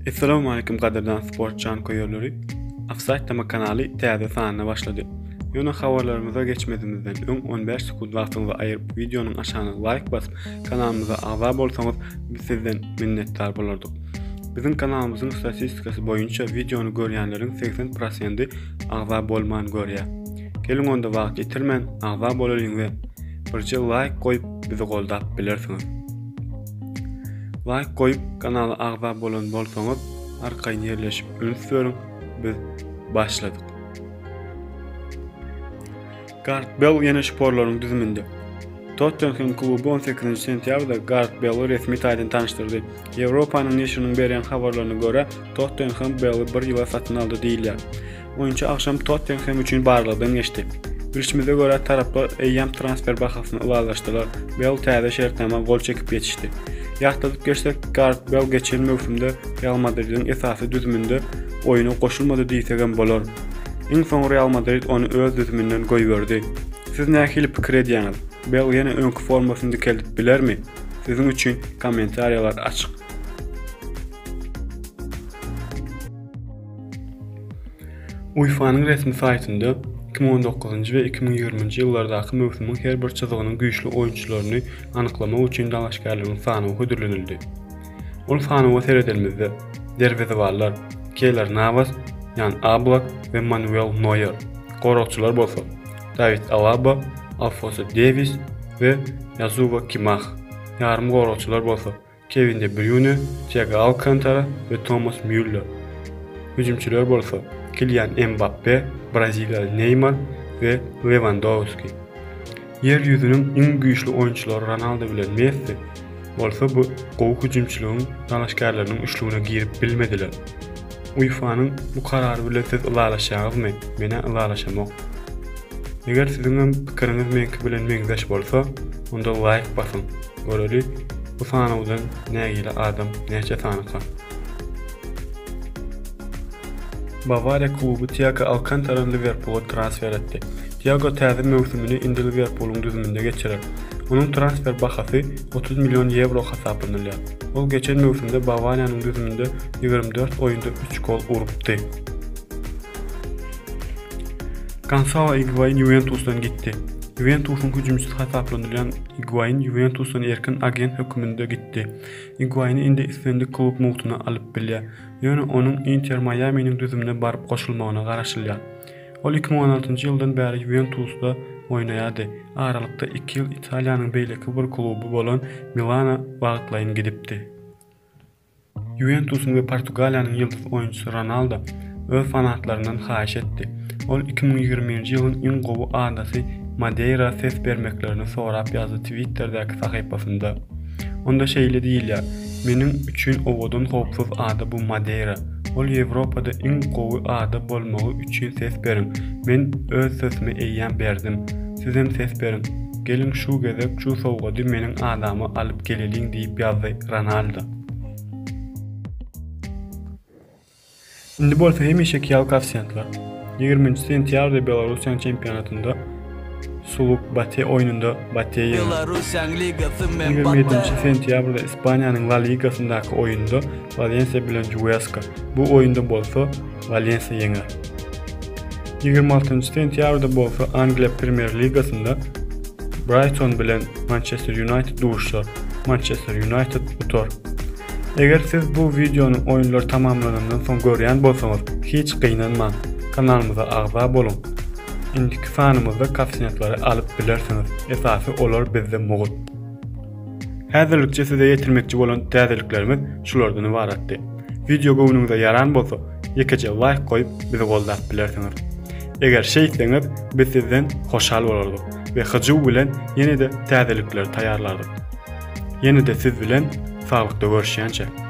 Assalamu alaikum qadardan sportcan koyarları. Offside tema kanalı täze sanyna başlady. Ýöne habarlarymyza geçmedimizden öň 15 sekund wagtyňyzy aýyryp videonyň aşagyna like basyp kanalymyza agza bolsaňyz biz sizden minnetdar bolardyk. Bizim kanalymyzyň statistikasy boýunça videony görýänleriň 80% agza bolman görýär. Gelin onda wagt ýetirmän agza bolalyň we birçe like goýup bizi goldap bilersiňiz. Like koyup kanala agza bolan bolsaňyz arkaýyn ýerleşip ünüp biz başladyk. Gareth Bale ýene sporlaryň düzüminde. Tottenham klubu 18 sentýabrda Gareth Bale'y resmi taýdan tanıştyrdy. Ýewropanyň neşriniň berýän habarlaryna görä Tottenham Bale'y 1 ýyla satyn aldy diýilýär. Oýunçy akşam Tottenham üçin barlygydan geçdi. Bilişimize görä taraplar eýýäm transfer bahasyny ulalaşdylar. Bale täze şertnama gol çekip ýetişdi. Ýagtylyp geçsek Gareth Bale geçen mövsümde Real Madrid'in esasy düzüminde oýuna goşulmady diýsegem bolar. Iň soň Real Madrid onu öz düzümünden goýberdi. Siz nähili pikir edýäňiz? Bale ýene öňkü formasyny dikildip bilermi? Siziň üçin kommentariýalar açyk. UEFA'nın resmi saytynda 2019 ve 2020 ýyllardaky mövsümiň her bir çyzygynyň güýçli oýunçylaryny anyklamak üçin dalaşgarlygyň sany hödürlenildi. Ol sany seredilmezde Dervezevallar, Keylor Navas, Jan Oblak ve Manuel Neuer. Goroççular bolsa David Alaba, Alphonso Davies ve Yazuva Kimmich. Yarım goroççular bolsa Kevin De Bruyne, Thiago Alcantara ve Thomas Müller. Hüjümçüler bolsa Kylian Mbappé, Braziliyalı Neymar ve Lewandowski. Ýerýüzüniň iň güýçli oýunçylary Ronaldo bilen Messi bolsa bu gowy hüjümçiligiň dalaşgarlarynyň üçlüğüne girip bilmediler. UEFA'nın bu karary bilen siz ulalaşaňyzmy? Mene ulalaşamak. Eger siziň pikiriňiz menki bilen meňzeş bolsa, onda like basyň. Göreli bu sanawdan nägile adam näçe sanyka. Bavaria klubu Thiago Alcantara'yı Liverpool'a transfer etdi. Thiago täze mövsümini indi Liverpool'un düzümünde geçirer. Onun transfer bahasy 30 milyon euro hasaplanýar. Ol geçen mövsümde Bavaria'nın düzümünde 24 oýunda 3 gol urupdy. Gonçalo Higuaín Juventus'tan gitdi. Juventus'un hüjümçisi hasaplanýan Higuaín Juventus'un erkin agent hökmünde gitdi. Higuaín indi islendi klub multuna alyp bilýär. Ýöne onun Inter Miami'nin düzümüne barıp goşulmagyna garaşylýar. Ol 2016-njy ýyldan bäri Juventus'da oýnaýardy. Aralykda 2 ýyl Italiýanyň beýleki bir klubu bolan Milana wagtlaýyn gidipdi. Juventus'un we Portugaliýanyň ýyldız oýunçysy Ronaldo öz fanatlarynyň haýyş etdi. Ol 2020-nji ýylyň iň gowy adasy Madeira ses bermeklerini sorap ýazdy Twitter'däki sahypasynda. Onda şeýle diýilýär: "Meniň üçin owodun hopsuz ada bu Madeira. Ol Ýewropada iň gowy ada bolmagy üçin ses berin. Men öz sözümi eýýän berdim. Sizem ses berin. Gelin şu gezek şu sowgady meniň adamy alyp geleliň" diýip ýazdy Ronaldo. Indi bolsa hemişe kiyal koefisientler. 20 sentýabrda Belarusiýanyň çempionatynda Suluk Bate oýnunda Bate Belarusiýanyň ligasy men 27 sentýabrda Ispaniýanyň La Ligasyndaky oýunda Valencia bilen Huesca. Bu oýunda bolsa Valencia ýeňer. 26 sentýabrda bolsa Angliýa Premier Ligasynda Brighton bilen Manchester United duruşar. Manchester United utar. Eger siz bu videonun oýunlary tamamlanandan soň görýän bolsaňyz, hiç gynanma. Kanalymyza agza bolun. Indiki sanymyzda koefisientlary alyp bilersiňiz. Esasy olar bizde mugut. Häzirlikçe size ýetirmekçi bolan täzeliklerimiz şulardan ibaratdy. Video göwnüňize yaran bolsa, ýekece like goýup bizi gollap bilersiňiz. Eger şeýseňiz, biz sizden hoşal bolardyk we hyjy bilen ýene-de täzelikler taýýarlardyk. Ýene-de siz bilen saglykda görüşýänçe.